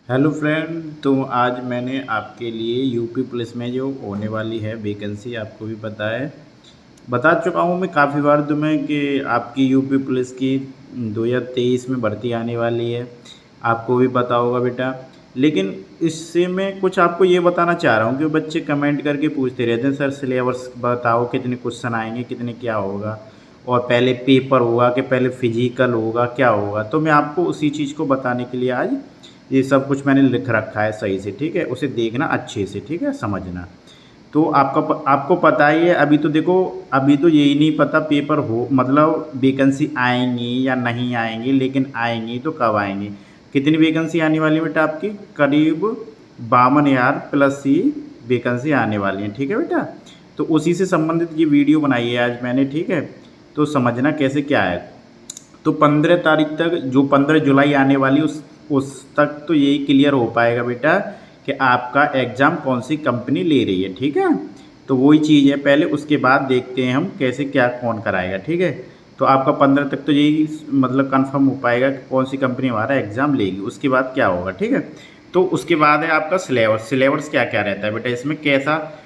Hello friend. तो आज मैंने आपके लिए यूपी पुलिस में जो होने वाली है वैकेंसी, आपको भी पता है, बता चुका हूँ मैं काफ़ी बार तुम्हें कि आपकी यूपी पुलिस की 2023 में भर्ती आने वाली है। आपको भी पता होगा बेटा। लेकिन इससे मैं कुछ आपको ये बताना चाह रहा हूँ कि बच्चे कमेंट करके पूछते रहते हैं, सर सिलेबस बताओ, कितने क्वेश्चन आएंगे, कितने क्या होगा, और पहले पेपर होगा कि पहले फिजिकल होगा, क्या होगा। तो मैं आपको उसी चीज़ को बताने के लिए आज ये सब कुछ मैंने लिख रखा है सही से, ठीक है। उसे देखना अच्छे से, ठीक है, समझना। तो आपको पता ही है। अभी तो देखो, अभी तो यही नहीं पता पेपर हो मतलब वैकेंसी आएंगी या नहीं आएंगी, लेकिन आएंगी तो कब आएंगी। कितनी वैकेंसी आने वाली है बेटा आपकी? करीब 52,000 प्लस ही वैकेंसी आने वाली है, ठीक है बेटा। तो उसी से संबंधित ये वीडियो बनाई है आज मैंने, ठीक है। तो समझना कैसे क्या है। तो 15 तारीख तक, जो 15 जुलाई आने वाली उस तक तो यही क्लियर हो पाएगा बेटा कि आपका एग्ज़ाम कौन सी कंपनी ले रही है, ठीक है। तो वही चीज़ है पहले, उसके बाद देखते हैं हम कैसे क्या कौन कराएगा, ठीक है। तो आपका 15 तक तो यही मतलब कंफर्म हो पाएगा कि कौन सी कंपनी हमारा एग्ज़ाम लेगी। उसके बाद क्या होगा, ठीक है। तो उसके बाद है आपका सिलेबस। सिलेबस क्या क्या रहता है बेटा इसमें, कैसा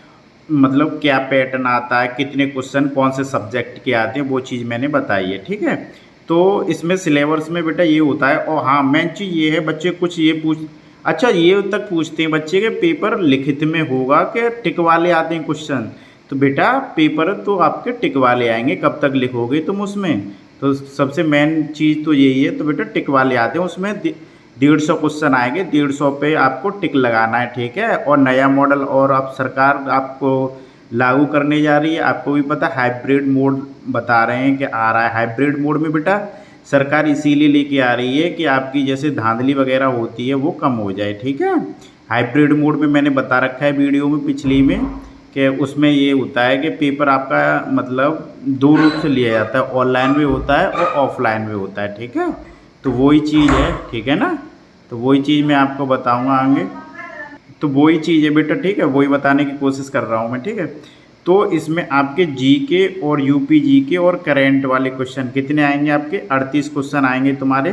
मतलब क्या पैटर्न आता है, कितने क्वेश्चन कौन से सब्जेक्ट के आते हैं, वो चीज़ मैंने बताई है, ठीक है। तो इसमें सिलेबस में बेटा ये होता है। और हाँ, मेन चीज़ ये है, बच्चे कुछ ये पूछ अच्छा ये तक पूछते हैं बच्चे के पेपर लिखित में होगा कि टिक वाले आते हैं क्वेश्चन। तो बेटा पेपर तो आपके टिक वाले आएंगे, कब तक लिखोगे तुम उसमें। तो सबसे मेन चीज़ तो यही है। तो बेटा टिक वाले आते हैं उसमें, 150 क्वेश्चन आएंगे, 150 पे आपको टिक लगाना है, ठीक है। और नया मॉडल और अब सरकार आपको लागू करने जा रही है। आपको भी पता हाइब्रिड मोड बता रहे हैं कि आ रहा है। हाइब्रिड मोड में बेटा सरकार इसीलिए लेके आ रही है कि आपकी जैसे धांधली वगैरह होती है वो कम हो जाए, ठीक है। हाइब्रिड मोड में मैंने बता रखा है वीडियो में पिछली में कि उसमें ये होता है कि पेपर आपका मतलब दो रूप से लिया जाता है, ऑनलाइन भी होता है और ऑफलाइन भी होता है, ठीक है। तो वही चीज़ है, ठीक है ना। तो वही चीज़ मैं आपको बताऊंगा आगे। तो वही चीज़ है बेटा, ठीक है, वही बताने की कोशिश कर रहा हूँ मैं, ठीक है। तो इसमें आपके जीके और यूपी जीके और करंट वाले क्वेश्चन कितने आएंगे आपके? 38 क्वेश्चन आएंगे तुम्हारे।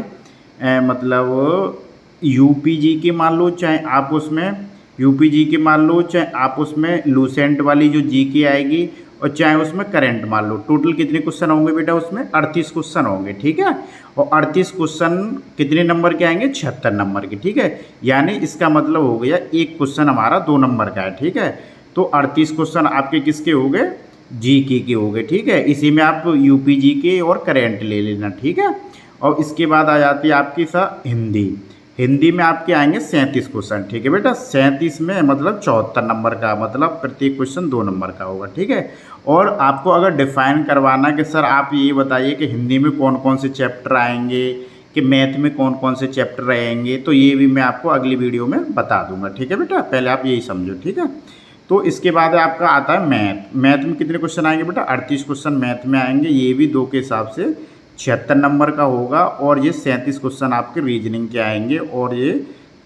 मतलब यूपी जीके मान लो, चाहे आप उसमें यूपी जीके मान लो, चाहे आप उसमें लूसेंट वाली जो जीके आएगी, और चाहे उसमें करंट मान लो। टोटल कितने क्वेश्चन होंगे बेटा उसमें? 38 क्वेश्चन होंगे, ठीक है। और 38 क्वेश्चन कितने नंबर के आएंगे? 76 नंबर के, ठीक है। यानी इसका मतलब हो गया एक क्वेश्चन हमारा 2 नंबर का है, ठीक है। तो 38 क्वेश्चन आपके किसके हो गए? जीके के हो गए, ठीक है। इसी में आप यूपी जीके और करंट ले लेना, ठीक है। और इसके बाद आ जाती है आपकी हिंदी। हिंदी में आपके आएंगे 37 क्वेश्चन, ठीक है बेटा। 37 में मतलब 74 नंबर का, मतलब प्रत्येक क्वेश्चन 2 नंबर का होगा, ठीक है। और आपको अगर डिफाइन करवाना कि सर आप ये बताइए कि हिंदी में कौन कौन से चैप्टर आएंगे, कि मैथ में कौन कौन से चैप्टर रहेंगे, तो ये भी मैं आपको अगली वीडियो में बता दूंगा, ठीक है बेटा। पहले आप यही समझो, ठीक है। तो इसके बाद आपका आता है मैथ। मैथ में कितने क्वेश्चन आएंगे बेटा? 38 क्वेश्चन मैथ में आएंगे। ये भी 2 के हिसाब से 76 नंबर का होगा। और ये 37 क्वेश्चन आपके रीजनिंग के आएंगे, और ये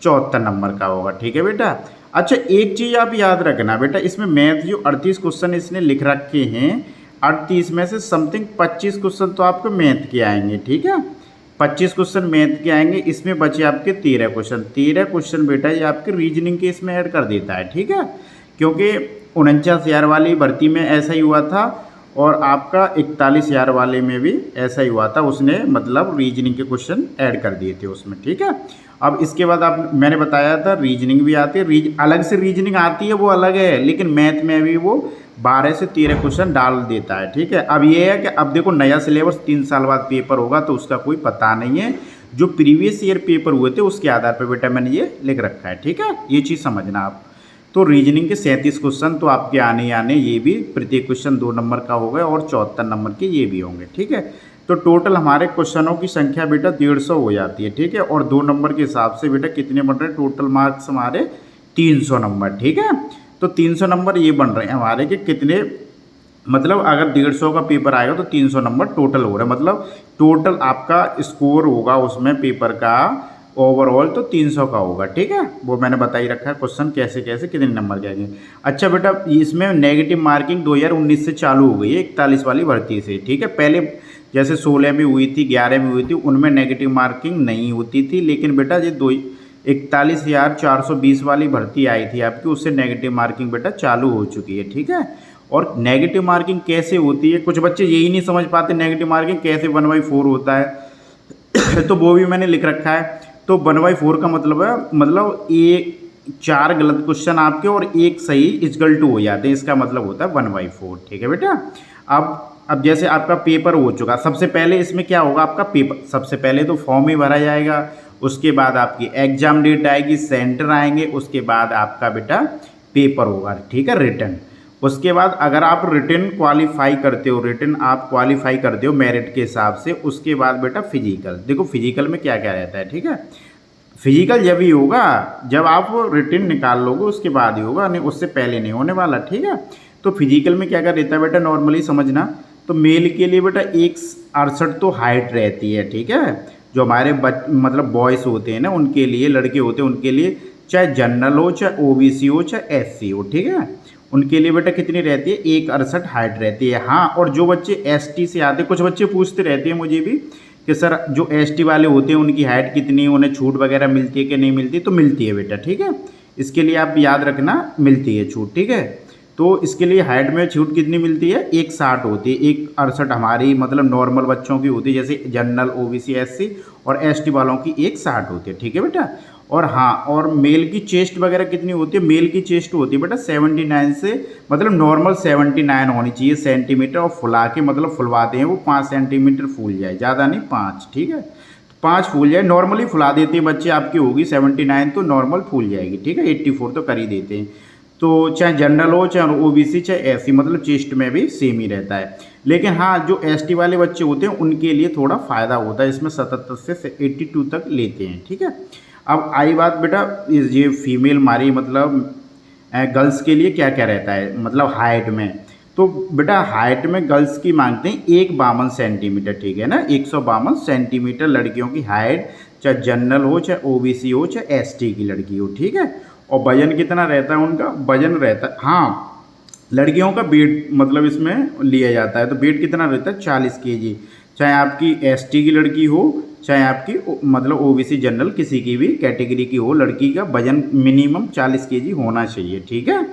74 नंबर का होगा, ठीक है बेटा। अच्छा एक चीज़ आप याद रखना बेटा, इसमें मैथ जो 38 क्वेश्चन इसने लिख रखे हैं, 38 में से समथिंग 25 क्वेश्चन तो आपको मैथ के आएंगे, ठीक है। 25 क्वेश्चन मैथ के आएंगे। इसमें बचे आपके 13 क्वेश्चन। 13 क्वेश्चन बेटा ये आपके रीजनिंग के इसमें ऐड कर देता है, ठीक है। क्योंकि 49,000 वाली भर्ती में ऐसा ही हुआ था, और आपका 41,000 वाले में भी ऐसा ही हुआ था। उसने मतलब रीजनिंग के क्वेश्चन ऐड कर दिए थे उसमें, ठीक है। अब इसके बाद आप मैंने बताया था रीजनिंग भी आती है, अलग से रीजनिंग आती है वो अलग है, लेकिन मैथ में भी वो 12 से 13 क्वेश्चन डाल देता है, ठीक है। अब ये है कि अब देखो नया सिलेबस 3 साल बाद पेपर होगा, तो उसका कोई पता नहीं है। जो प्रीवियस ईयर पेपर हुए थे उसके आधार पर बेटा मैंने ये लिख रखा है, ठीक है। ये चीज़ समझना आप। तो रीजनिंग के 37 क्वेश्चन तो आपके आने ही आने, ये भी प्रत्येक क्वेश्चन 2 नंबर का होगा, और 74 नंबर के ये भी होंगे, ठीक है। तो टोटल हमारे क्वेश्चनों की संख्या बेटा 150 हो जाती है, ठीक है। और 2 नंबर के हिसाब से बेटा कितने बन रहे हैं? टोटल मार्क्स हमारे 300 नंबर, ठीक है। तो 300 नंबर ये बन रहे हैं हमारे कि कितने, मतलब अगर 150 का पेपर आएगा तो 300 नंबर टोटल हो रहा है। मतलब टोटल आपका स्कोर होगा उसमें पेपर का ओवरऑल तो 300 का होगा, ठीक है। वो मैंने बता ही रखा है क्वेश्चन कैसे कैसे कितने नंबर के आएंगे। अच्छा बेटा इसमें नेगेटिव मार्किंग 2019 से चालू हो गई है, 41 वाली भर्ती से, ठीक है। पहले जैसे 16 में हुई थी, 11 में हुई थी, उनमें नेगेटिव मार्किंग नहीं होती थी, लेकिन बेटा ये 41,420 वाली भर्ती आई थी आपकी, उससे नेगेटिव मार्किंग बेटा चालू हो चुकी है, ठीक है। और नेगेटिव मार्किंग कैसे होती है, कुछ बच्चे यही नहीं समझ पाते नेगेटिव मार्किंग कैसे 1/4 होता है तो वो भी मैंने लिख रखा है। तो 1/4 का मतलब है, मतलब ये 4 गलत क्वेश्चन आपके और एक सही इक्वल टू हो जाते हैं, इसका मतलब होता है 1/4, ठीक है बेटा। अब जैसे आपका पेपर हो चुका, सबसे पहले इसमें क्या होगा, आपका पेपर सबसे पहले तो फॉर्म ही भरा जाएगा, उसके बाद आपकी एग्जाम डेट आएगी, सेंटर आएंगे, उसके बाद आपका बेटा पेपर होगा, ठीक है, रिटन। उसके बाद अगर आप रिटन क्वालिफाई करते हो, रिटन आप क्वालिफाई करते हो मेरिट के हिसाब से, उसके बाद बेटा फिजिकल। देखो फिजिकल में क्या क्या रहता है, ठीक है। फिजिकल जब ही होगा जब आप रिटन निकाल लोगे, उसके बाद ही होगा, नहीं उससे पहले नहीं होने वाला, ठीक है। तो फिजिकल में क्या क्या रहता है बेटा, नॉर्मली समझना। तो मेल के लिए बेटा 1.68 तो हाइट रहती है, ठीक है। जो हमारे मतलब बॉयज़ होते हैं ना, उनके लिए, लड़के होते हैं उनके लिए, चाहे जनरल हो, चाहे ओबीसी हो, चाहे एससी हो, ठीक है, उनके लिए बेटा कितनी रहती है, 1.68 हाइट रहती है। हाँ, और जो बच्चे एसटी से आते हैं, कुछ बच्चे पूछते रहते हैं मुझे भी कि सर जो एसटी वाले होते हैं उनकी हाइट कितनी है, उन्हें छूट वगैरह मिलती है कि नहीं मिलती, तो मिलती है बेटा, ठीक है। इसके लिए आप याद रखना, मिलती है छूट, ठीक है। तो इसके लिए हाइट में छूट कितनी मिलती है, 1.60 होती है, 1.68 हमारी मतलब नॉर्मल बच्चों की होती है, जैसे जनरल ओबीसी एससी, और एसटी वालों की 1.60 होती है, ठीक है बेटा। और हाँ, और मेल की चेस्ट वगैरह कितनी होती है, मेल की चेस्ट होती है बेटा 79 से, मतलब नॉर्मल 79 होनी चाहिए सेंटीमीटर, और फुला के मतलब फुलवाते हैं वो 5 सेंटीमीटर फूल जाए, ज़्यादा नहीं 5, ठीक है। 5 फूल जाए, नॉर्मली फुला देते हैं बच्चे, आपकी होगी 79 तो नॉर्मल फूल जाएगी, ठीक है। 84 तो कर ही देते हैं। तो चाहे जनरल हो, चाहे ओबीसी, चाहे एससी, मतलब चेस्ट में भी सेम ही रहता है। लेकिन हाँ, जो एसटी वाले बच्चे होते हैं उनके लिए थोड़ा फ़ायदा होता है, इसमें 77 से 82 तक लेते हैं, ठीक है। अब आई बात बेटा ये फीमेल हमारी मतलब गर्ल्स के लिए क्या क्या रहता है, मतलब हाइट में। तो बेटा हाइट में गर्ल्स की मांगते हैं 152 सेंटीमीटर, ठीक है ना, 152 सेंटीमीटर लड़कियों की हाइट, चाहे जनरल हो, चाहे ओबीसी हो, चाहे एसटी की लड़की हो, ठीक है। और वजन कितना रहता है उनका, वजन रहता है, हाँ, लड़कियों का वेट मतलब इसमें लिया जाता है, तो वेट कितना रहता है, 40 केजी, चाहे आपकी एसटी की लड़की हो, चाहे आपकी मतलब ओबीसी जनरल किसी की भी कैटेगरी की हो, लड़की का वजन मिनिमम 40 केजी होना चाहिए, ठीक है।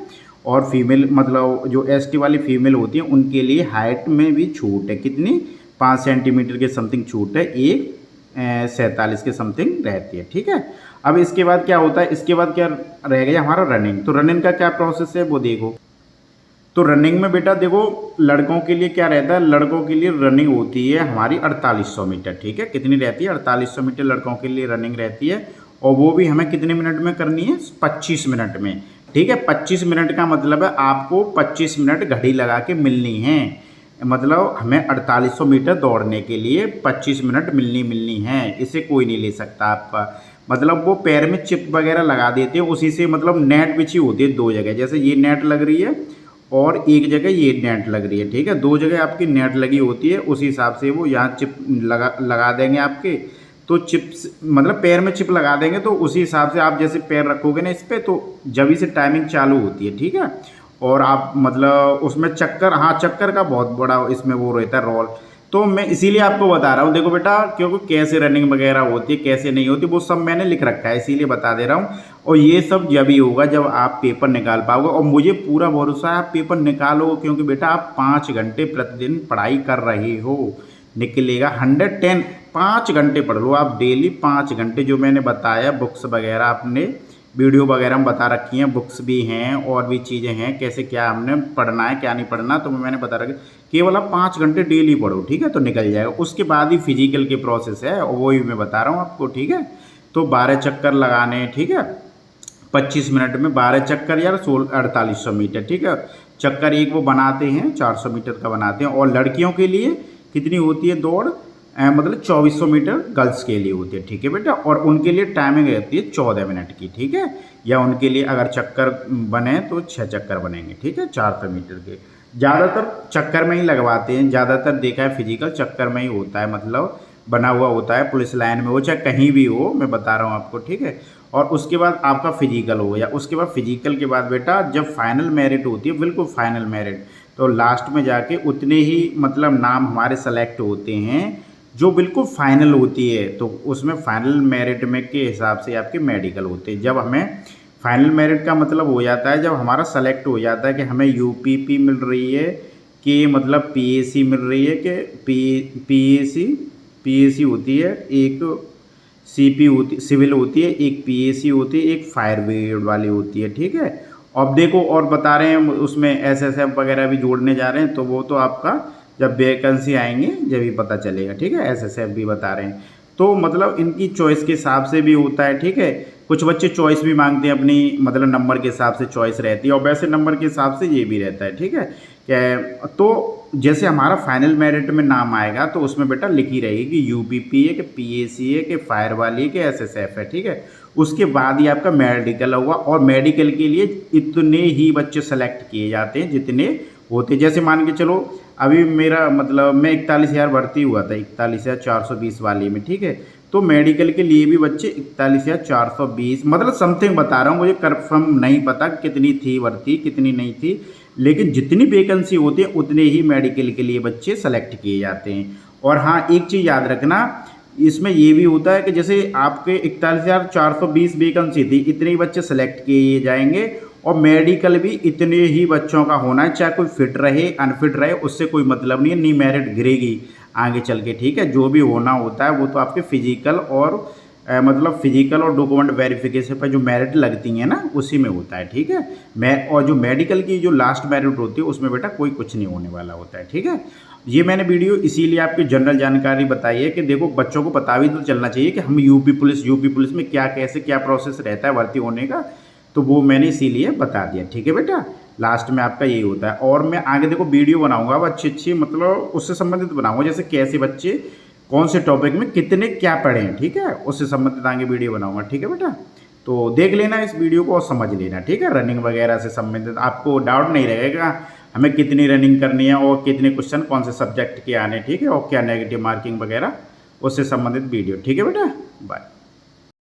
और फीमेल मतलब जो एसटी वाली फीमेल होती हैं उनके लिए हाइट में भी छूट है, कितनी, 5 सेंटीमीटर के समथिंग छूट है, 1.47 के समथिंग रहती है, ठीक है। अब इसके बाद क्या होता है, इसके बाद क्या रह गया हमारा रनिंग। तो रनिंग का क्या प्रोसेस है वो देखो। तो रनिंग में बेटा देखो लड़कों के लिए क्या रहता है, लड़कों के लिए रनिंग होती है हमारी 4800 मीटर, ठीक है। कितनी रहती है, 4800 मीटर लड़कों के लिए रनिंग रहती है, और वो भी हमें कितने मिनट में करनी है, 25 मिनट में, ठीक है। 25 मिनट का मतलब है आपको 25 मिनट घड़ी लगा के मिलनी है, मतलब हमें 4800 मीटर दौड़ने के लिए 25 मिनट मिलनी है, इसे कोई नहीं ले सकता आपका। मतलब वो पैर में चिप वगैरह लगा देते हैं, उसी से मतलब नेट बिछी होती है 2 जगह, जैसे ये नेट लग रही है और एक जगह ये नेट लग रही है, ठीक है, 2 जगह आपकी नेट लगी होती है, उसी हिसाब से वो यहाँ चिप लगा देंगे आपके। तो चिप्स मतलब पैर में चिप लगा देंगे, तो उसी हिसाब से आप जैसे पैर रखोगे ना इस पर, तो जब से टाइमिंग चालू होती है, ठीक है। और आप मतलब उसमें चक्कर, हाँ चक्कर का बहुत बड़ा इसमें वो रहता है रोल। तो मैं इसीलिए आपको बता रहा हूँ, देखो बेटा, क्योंकि कैसे रनिंग वगैरह होती है कैसे नहीं होती वो सब मैंने लिख रखा है, इसीलिए बता दे रहा हूँ। और ये सब जब ही होगा जब आप पेपर निकाल पाओगे, और मुझे पूरा भरोसा है आप पेपर निकालोगे, क्योंकि बेटा आप 5 घंटे प्रतिदिन पढ़ाई कर रहे हो, निकलेगा 110। 5 घंटे पढ़ लो आप डेली, 5 घंटे जो मैंने बताया, बुक्स वगैरह आपने वीडियो वगैरह में बता रखी हैं, बुक्स भी हैं और भी चीज़ें हैं, कैसे क्या हमने पढ़ना है क्या नहीं पढ़ना, तो मैंने बता रखा। केवल आप 5 घंटे डेली पढ़ो, ठीक है, तो निकल जाएगा। उसके बाद ही फिजिकल के प्रोसेस है, और वो ही मैं बता रहा हूँ आपको, ठीक है। तो 12 चक्कर लगाने, ठीक है, 25 मिनट में 12 चक्कर यार 4800 मीटर, ठीक है। चक्कर एक वो बनाते हैं 400 मीटर का बनाते हैं। और लड़कियों के लिए कितनी होती है दौड़, मतलब 2400 मीटर गर्ल्स के लिए होती है, ठीक है बेटा। और उनके लिए टाइमिंग रहती है 14 मिनट की, ठीक है। या उनके लिए अगर चक्कर बने तो 6 चक्कर बनेंगे, ठीक है, 400 मीटर के। ज़्यादातर चक्कर में ही लगवाते हैं, ज़्यादातर देखा है फिजिकल चक्कर में ही होता है, मतलब बना हुआ होता है पुलिस लाइन में हो चाहे कहीं भी हो, मैं बता रहा हूँ आपको, ठीक है। और उसके बाद आपका फिजिकल हो गया, उसके बाद फिजिकल के बाद बेटा जब फाइनल मेरिट होती है, बिल्कुल फाइनल मेरिट, तो लास्ट में जाके उतने ही मतलब नाम हमारे सेलेक्ट होते हैं जो बिल्कुल फाइनल होती है, तो उसमें फाइनल मेरिट में के हिसाब से आपके मेडिकल होते हैं। जब हमें फाइनल मेरिट का मतलब हो जाता है जब हमारा सेलेक्ट हो जाता है कि हमें यूपीपी मिल रही है कि मतलब पीएसी मिल रही है कि पीएसी होती है, एक सीपी होती सिविल होती है, एक पीएसी होती है, एक फायर ब्रिगेड वाली होती है, ठीक है। अब देखो और बता रहे हैं उसमें एसएसएफ वगैरह भी जोड़ने जा रहे हैं, तो वो तो आपका जब वैकेंसी आएंगे जब ही पता चलेगा, ठीक है। एसएसएफ भी बता रहे हैं, तो मतलब इनकी चॉइस के हिसाब से भी होता है, ठीक है। कुछ बच्चे चॉइस भी मांगते हैं अपनी, मतलब नंबर के हिसाब से चॉइस रहती है, और वैसे नंबर के हिसाब से ये भी रहता है, ठीक है। क्या तो जैसे हमारा फाइनल मेरिट में नाम आएगा तो उसमें बेटा लिखी रहेगी कि यूपीपी है कि पीएसी है कि फायर वाली है कि एसएसएफ है, ठीक है। उसके बाद ही आपका मेडिकल होगा, और मेडिकल के लिए इतने ही बच्चे सेलेक्ट किए जाते हैं जितने होते, जैसे मान के चलो अभी मेरा मतलब मैं 41,000 भर्ती हुआ था 41,420 वाली में, ठीक है। तो मेडिकल के लिए भी बच्चे 41,420 मतलब समथिंग बता रहा हूँ, मुझे कंफर्म नहीं पता कितनी थी भर्ती कितनी नहीं थी, लेकिन जितनी वैकेंसी होती है उतने ही मेडिकल के लिए बच्चे सेलेक्ट किए जाते हैं। और हाँ, एक चीज़ याद रखना, इसमें ये भी होता है कि जैसे आपके 41,420 वैकेंसी थी, इतने ही बच्चे सेलेक्ट किए जाएंगे, और मेडिकल भी इतने ही बच्चों का होना है, चाहे कोई फिट रहे अनफिट रहे, उससे कोई मतलब नहीं है, नहीं मेरिट गिरेगी आगे चल के, ठीक है। जो भी होना होता है वो तो आपके फिजिकल और मतलब फिजिकल और डॉक्यूमेंट वेरिफिकेशन पर जो मेरिट लगती हैं ना उसी में होता है, ठीक है। मैं और जो मेडिकल की जो लास्ट मेरिट होती है उसमें बेटा कोई कुछ नहीं होने वाला होता है, ठीक है। ये मैंने वीडियो इसीलिए आपकी जनरल जानकारी बताई है कि देखो बच्चों को पता भी तो चलना चाहिए कि हम यूपी पुलिस में क्या कैसे क्या प्रोसेस रहता है भर्ती होने का, तो वो मैंने इसीलिए बता दिया, ठीक है बेटा। लास्ट में आपका यही होता है, और मैं आगे देखो वीडियो बनाऊंगा अब अच्छी मतलब उससे संबंधित बनाऊंगा, जैसे कैसे बच्चे कौन से टॉपिक में कितने क्या पढ़े हैं, ठीक है, उससे संबंधित आगे वीडियो बनाऊंगा, ठीक है बेटा। तो देख लेना इस वीडियो को और समझ लेना, ठीक है। रनिंग वगैरह से संबंधित आपको डाउट नहीं रहेगा हमें कितनी रनिंग करनी है और कितने क्वेश्चन कौन से सब्जेक्ट के आने, ठीक है, और क्या नेगेटिव मार्किंग वगैरह, उससे संबंधित वीडियो, ठीक है बेटा। बाय।